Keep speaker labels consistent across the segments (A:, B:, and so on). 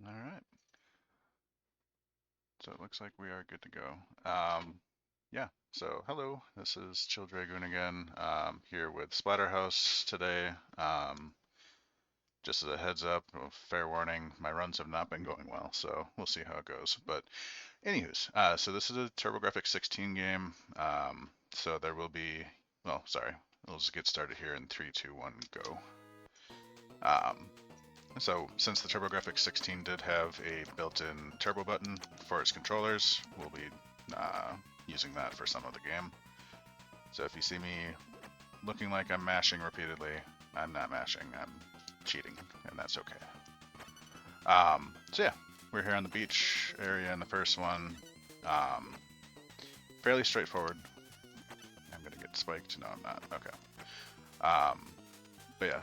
A: All right. So it looks like we are good to go. Yeah. So hello, this is Chill Dragoon again. Here with Splatterhouse today. Just as a heads up, fair warning, my runs have not been going well, so we'll see how it goes. But anywho's, so this is a TurboGrafx 16 game. So there will be, well, sorry, we'll just get started here in 3, 2, 1, go. So since the TurboGrafx 16 did have a built-in turbo button for its controllers, we'll be using that for some of the game. So if you see me looking like I'm mashing repeatedly, I'm not mashing, I'm cheating, and that's okay. So yeah, we're here on the beach area in the first one. Fairly straightforward. I'm gonna get spiked. No, I'm not. Okay. But yeah,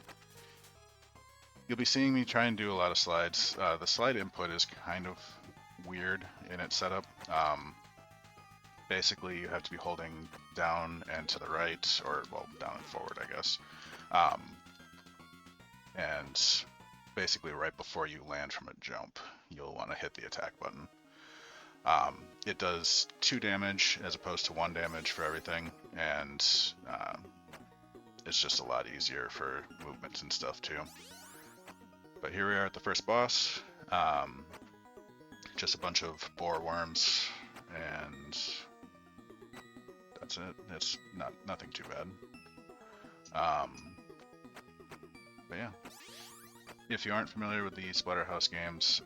A: you'll be seeing me try and do a lot of slides. The slide input is kind of weird in its setup. Basically, you have to be holding down and to the right, or well, down and forward, I guess. And basically, right before you land from a jump, you'll want to hit the attack button. It does 2 damage as opposed to 1 damage for everything, and it's just a lot easier for movements and stuff too. But here we are at the first boss. Just a bunch of boar worms, and that's it. It's nothing too bad. But yeah, if you aren't familiar with the Splatterhouse games,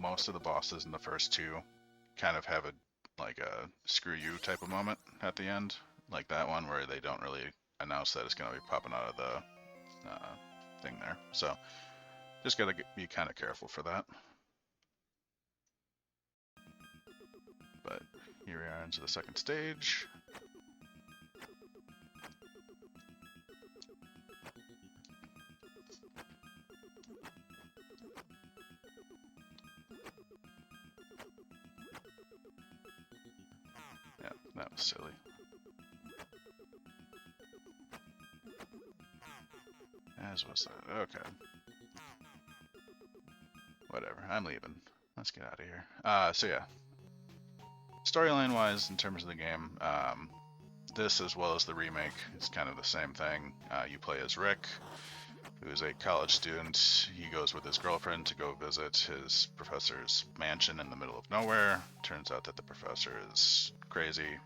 A: most of the bosses in the first 2 kind of have a screw you type of moment at the end, like that one where they don't really announce that it's going to be popping out of the thing there. So just got to be kind of careful for that. But here we are into the second stage. Yeah, that was silly. As was that. Okay. Whatever. I'm leaving. Let's get out of here. So yeah. Storyline wise, in terms of the game, this as well as the remake, it's kind of the same thing. You play as Rick, who's a college student. He goes with his girlfriend to go visit his professor's mansion in the middle of nowhere. Turns out that the professor is crazy.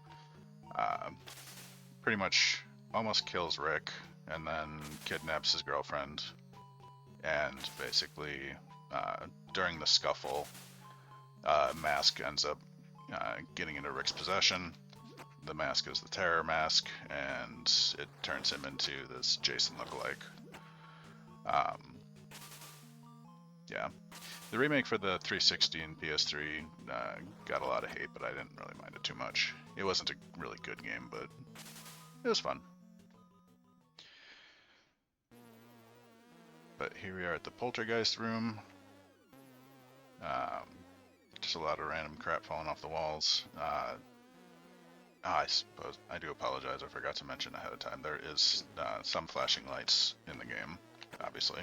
A: Pretty much almost kills Rick and then kidnaps his girlfriend. And basically, during the scuffle, Mask ends up getting into Rick's possession. The mask is the terror mask, and it turns him into this Jason lookalike. Yeah, the remake for the 360 and PS3 got a lot of hate, but I didn't really mind it too much. It wasn't a really good game, but it was fun. But here we are at the Poltergeist room. Just a lot of random crap falling off the walls. I suppose I do apologize. I forgot to mention ahead of time. There is some flashing lights in the game, obviously,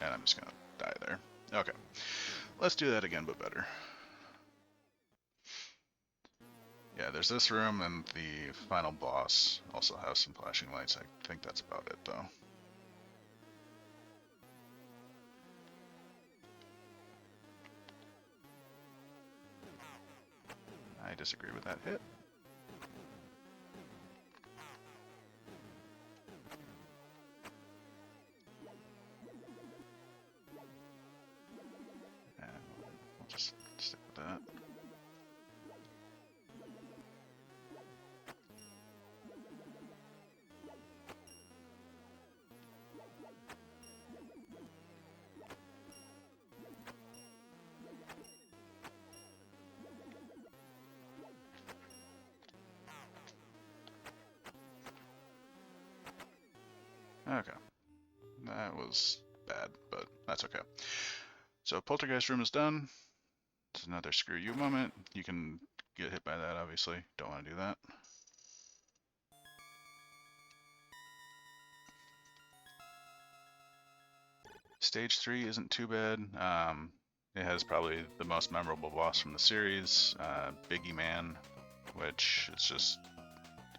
A: and I'm just gonna die there. Okay, let's do that again, but better. Yeah, there's this room, and the final boss also has some flashing lights. I think that's about it, though. I disagree with that hit. And we'll just stick with that. Okay. That was bad, but that's okay. So Poltergeist room is done. It's another screw you moment. You can get hit by that, obviously. Don't want to do that. Stage 3 isn't too bad. It has probably the most memorable boss from the series, Biggie Man, which is just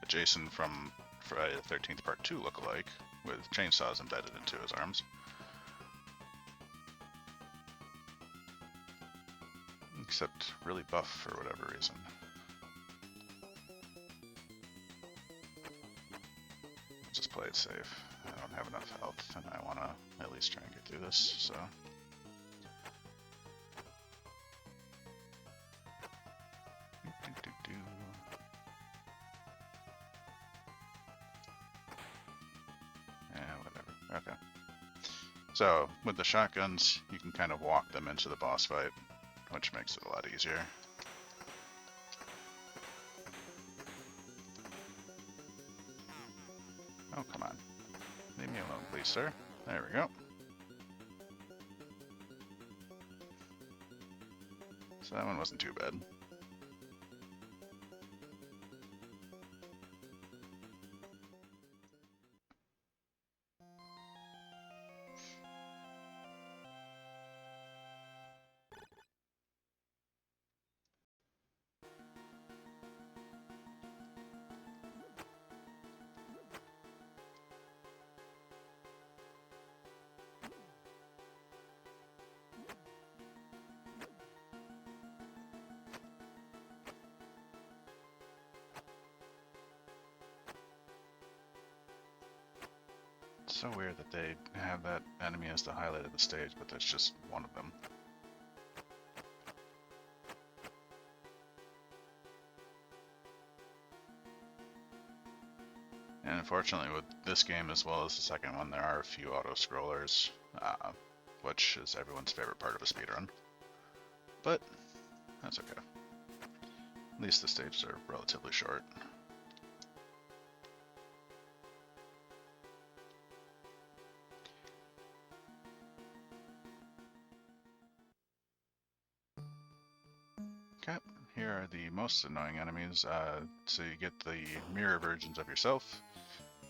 A: a Jason from Friday the 13th Part 2 lookalike, with chainsaws embedded into his arms. Except really buff for whatever reason. Just play it safe. I don't have enough health, and I want to at least try and get through this, so... whatever. Okay. So, with the shotguns, you can kind of walk them into the boss fight, which makes it a lot easier. Oh, come on. Leave me alone, please, sir. There we go. So that one wasn't too bad. It's so weird that they have that enemy as the highlight of the stage, but that's just one of them. And unfortunately with this game as well as the second one, there are a few auto-scrollers, which is everyone's favorite part of a speedrun. But that's okay. At least the stages are relatively short. Okay, here are the most annoying enemies. So you get the mirror versions of yourself.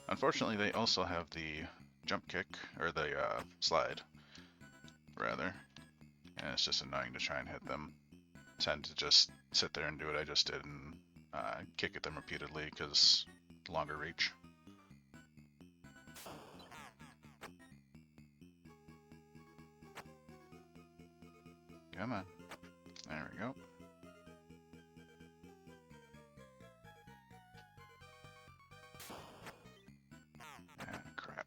A: Unfortunately, they also have the jump kick, or the slide, rather. And it's just annoying to try and hit them. Tend to just sit there and do what I just did and kick at them repeatedly because longer reach. Come on. There we go. Ah, crap.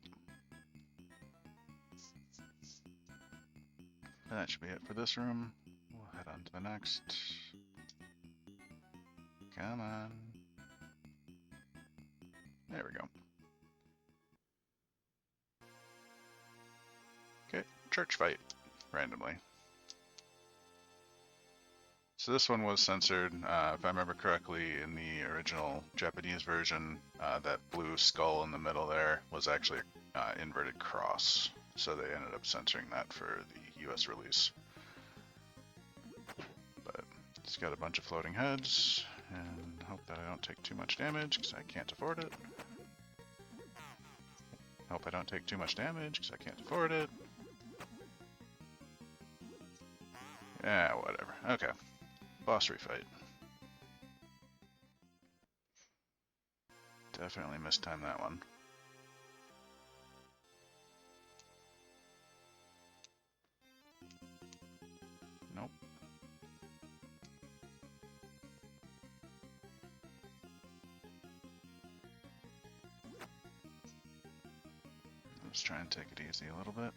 A: And that should be it for this room. We'll head on to the next. Come on. There we go. Okay, church fight, randomly. So this one was censored, if I remember correctly, in the original Japanese version, that blue skull in the middle there was actually inverted cross. So they ended up censoring that for the US release. But it's got a bunch of floating heads, and hope that I don't take too much damage, because I can't afford it. Hope I don't take too much damage, because I can't afford it. Yeah, whatever. Okay. Boss refight. Definitely mistimed that one. Nope. Let's try and take it easy a little bit.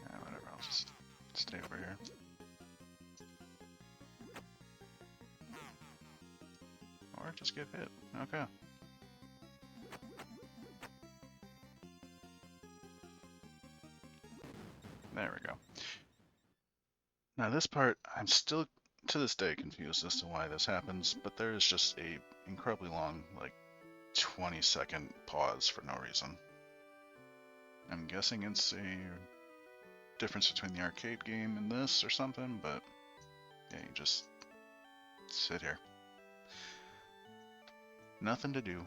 A: Yeah, whatever, I'll just stay over here. Or just get hit. Okay. There we go. Now this part, I'm still to this day confused as to why this happens, but there is just a incredibly long, like 20-second pause for no reason. I'm guessing it's a difference between the arcade game and this or something, but yeah, you just sit here. Nothing to do.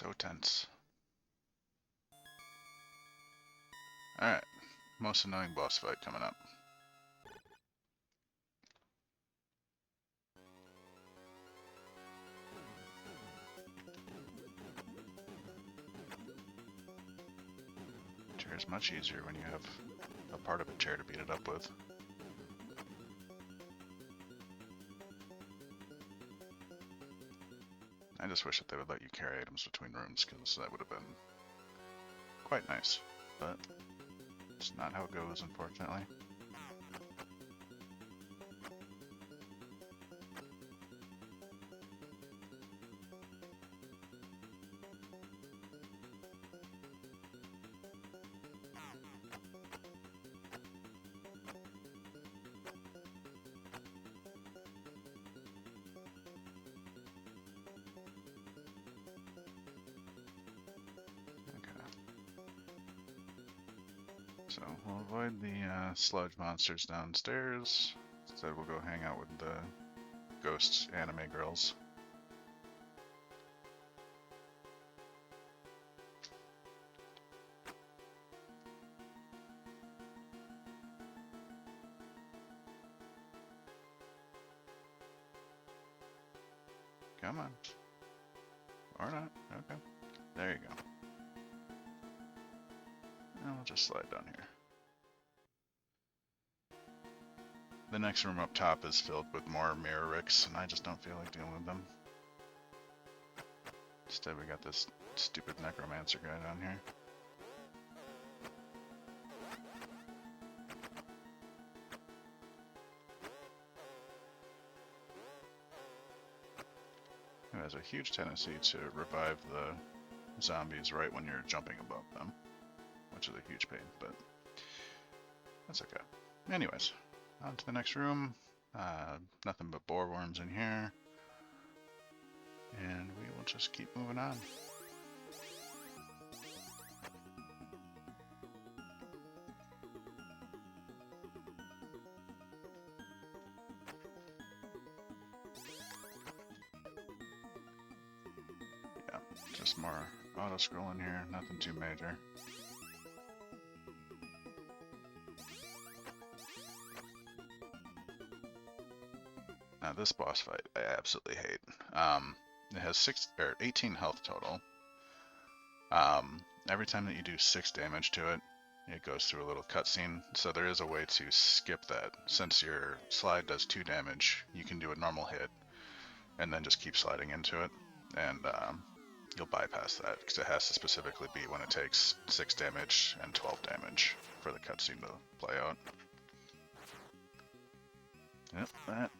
A: So tense. Alright, most annoying boss fight coming up. Chair is much easier when you have a part of a chair to beat it up with. I just wish that they would let you carry items between rooms, because that would have been quite nice, but it's not how it goes, unfortunately. So we'll avoid the sludge monsters downstairs. Instead we'll go hang out with the ghost anime girls. Come on. Or not. Okay. There you go. And we'll just slide down here. The next room up top is filled with more mirror ricks, and I just don't feel like dealing with them. Instead we got this stupid necromancer guy down here. Who has a huge tendency to revive the zombies right when you're jumping above them, which is a huge pain, but that's okay. Anyways, on to the next room. Nothing but boar worms in here, and we will just keep moving on. Yeah, just more auto-scrolling here, nothing too major. Now this boss fight I absolutely hate. It has 18 health total. Every time that you do 6 damage to it, it goes through a little cutscene. So there is a way to skip that. Since your slide does 2 damage, you can do a normal hit and then just keep sliding into it, and you'll bypass that because it has to specifically be when it takes 6 damage and 12 damage for the cutscene to play out. Yep, that.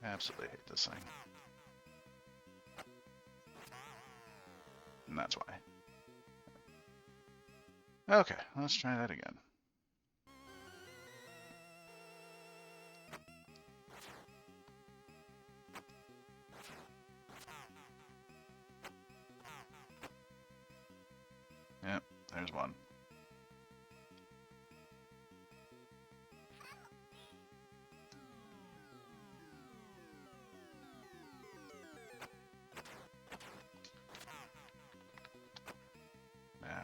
A: Absolutely hate this thing. And that's why. Okay, let's try that again. Yep, there's one.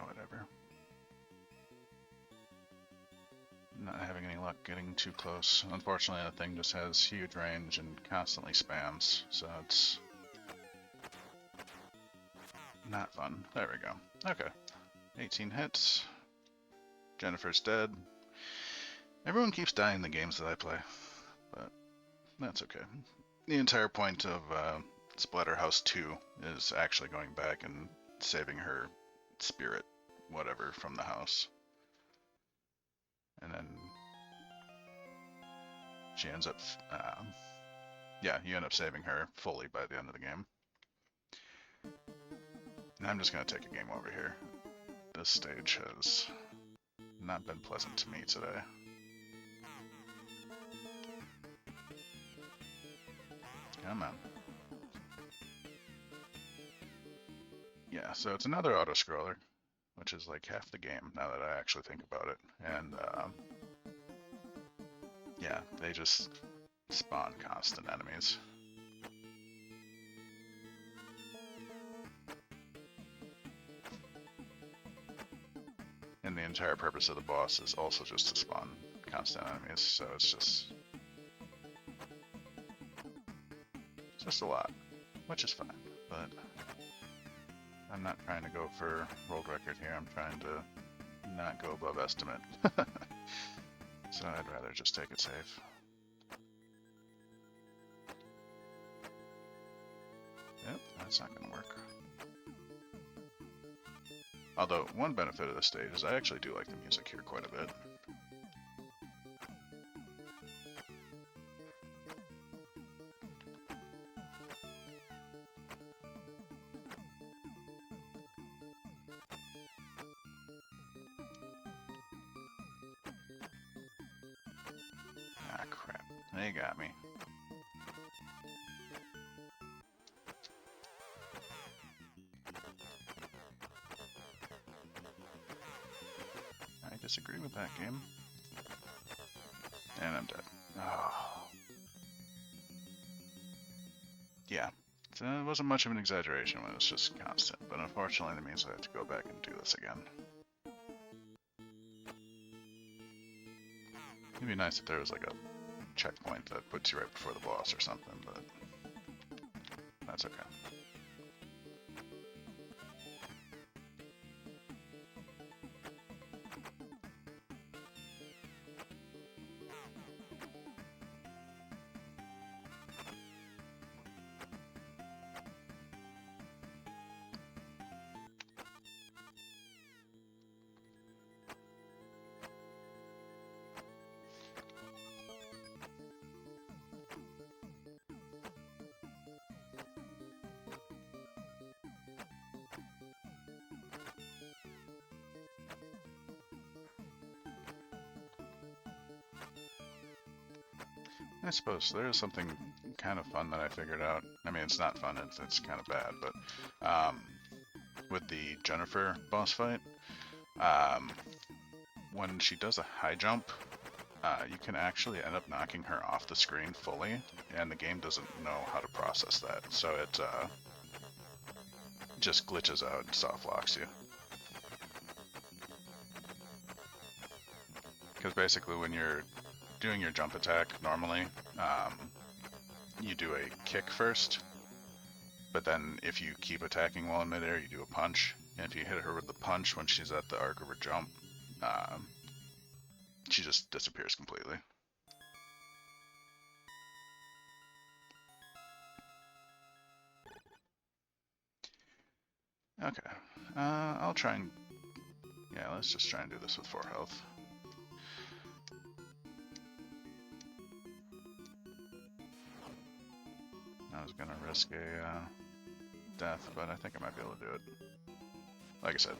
A: Whatever. Not having any luck getting too close. Unfortunately, the thing just has huge range and constantly spams, so it's not fun. There we go. Okay. 18 hits. Jennifer's dead. Everyone keeps dying in the games that I play, but that's okay. The entire point of Splatterhouse 2 is actually going back and saving her spirit, whatever, from the house. And then she ends up, yeah, you end up saving her fully by the end of the game. And I'm just going to take a game over here. This stage has not been pleasant to me today. Come on. Yeah, so it's another auto-scroller, which is like half the game now that I actually think about it. And yeah, they just spawn constant enemies. entire purpose of the boss is also just to spawn constant enemies, so it's just a lot, which is fine, but I'm not trying to go for world record here. I'm trying to not go above estimate. So I'd rather just take it safe. Yep, that's not going to work. Although, one benefit of this stage is I actually do like the music here quite a bit. Ah, crap. They got me. I disagree with that game. And I'm dead. Oh. Yeah. So it wasn't much of an exaggeration when it was just constant, but unfortunately that means I have to go back and do this again. It'd be nice if there was like a checkpoint that puts you right before the boss or something, but that's okay. I suppose there is something kind of fun that I figured out. I mean, it's not fun, it's kind of bad, but with the Jennifer boss fight, when she does a high jump, you can actually end up knocking her off the screen fully, and the game doesn't know how to process that, so it just glitches out and soft locks you. Because basically when you're doing your jump attack normally, you do a kick first, but then if you keep attacking while in midair, you do a punch, and if you hit her with the punch when she's at the arc of her jump, she just disappears completely. Okay, I'll try and, yeah, let's just try and do this with 4 health. I was gonna risk a death, but I think I might be able to do it. Like I said,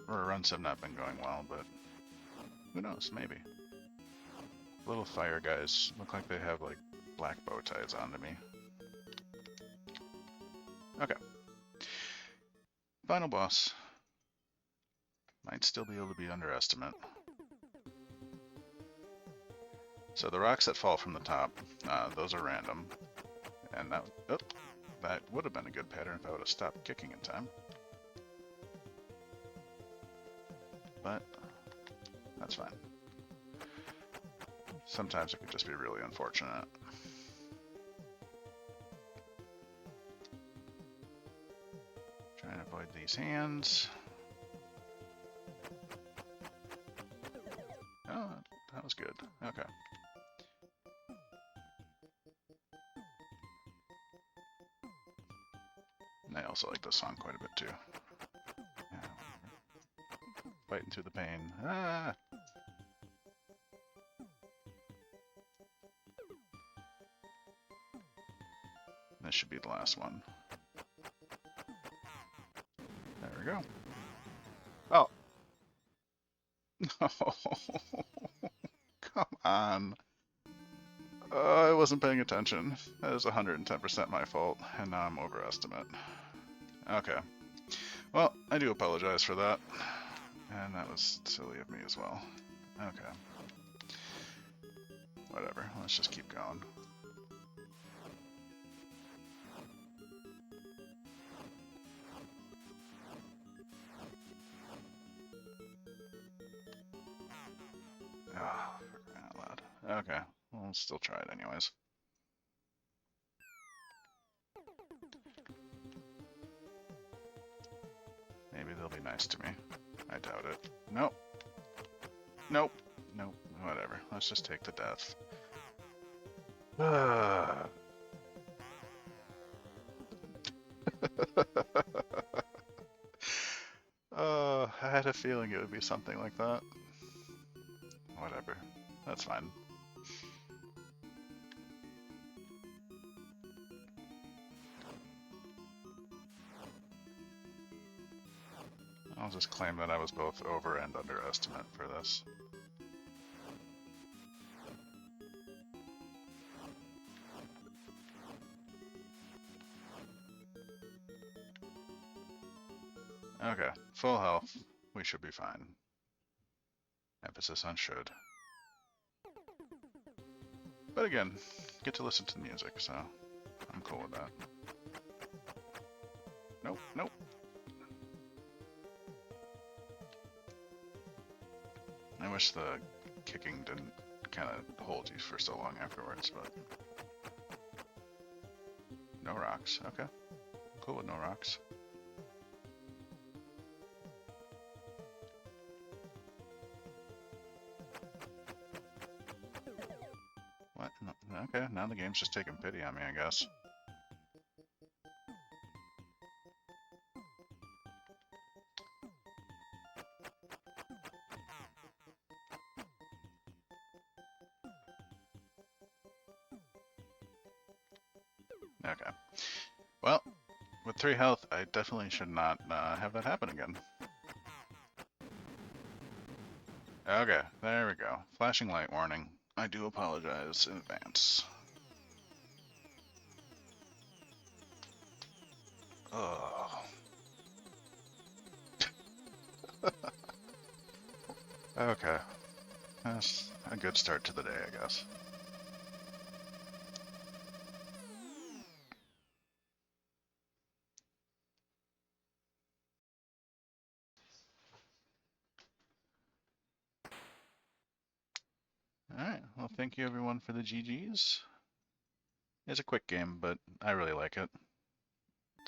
A: runs have not been going well, but who knows, maybe. Little fire guys look like they have like black bow ties onto me. Okay. Final boss. Might still be able to be underestimate. So the rocks that fall from the top, those are random. And that would have been a good pattern if I would have stopped kicking in time. But that's fine. Sometimes it could just be really unfortunate. Trying to avoid these hands. Oh, that was good. Okay. And I also like this song quite a bit too. Yeah. Fighting through the pain. Ah! This should be the last one. There we go. Oh! No! Come on! I wasn't paying attention. That is 110% my fault, and now I'm overestimate. Okay. Well, I do apologize for that. And that was silly of me as well. Okay. Whatever, let's just keep going. Oh, for crying out loud. Okay, well, I'll still try it anyways. Maybe they'll be nice to me. I doubt it. Nope. Nope. Nope. Whatever. Let's just take the death. I had a feeling it would be something like that. Whatever. That's fine. I'll just claim that I was both over and underestimate for this. Okay, full health. We should be fine. Emphasis on should. But again, get to listen to the music, so I'm cool with that. Nope, nope. I wish the kicking didn't kind of hold you for so long afterwards, but... No rocks, okay. Cool with no rocks. What? No, okay, now the game's just taking pity on me, I guess. Okay. Well, with 3 health, I definitely should not have that happen again. Okay, there we go. Flashing light warning. I do apologize in advance. Oh. Okay. That's a good start to the day, I guess. Alright, well thank you everyone for the GGs. It's a quick game, but I really like it.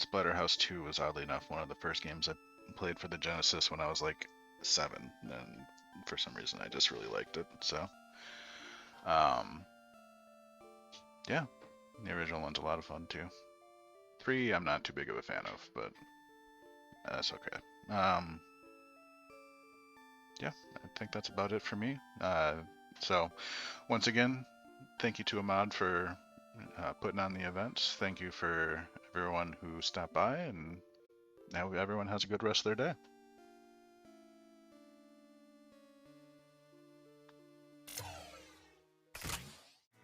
A: Splatterhouse 2 was oddly enough one of the first games I played for the Genesis when I was like 7, and for some reason I just really liked it, so. Yeah, the original one's a lot of fun too. 3 I'm not too big of a fan of, but that's okay. Yeah, I think that's about it for me. So, once again, thank you to Ahmad for putting on the events. Thank you for everyone who stopped by, and now everyone has a good rest of their day.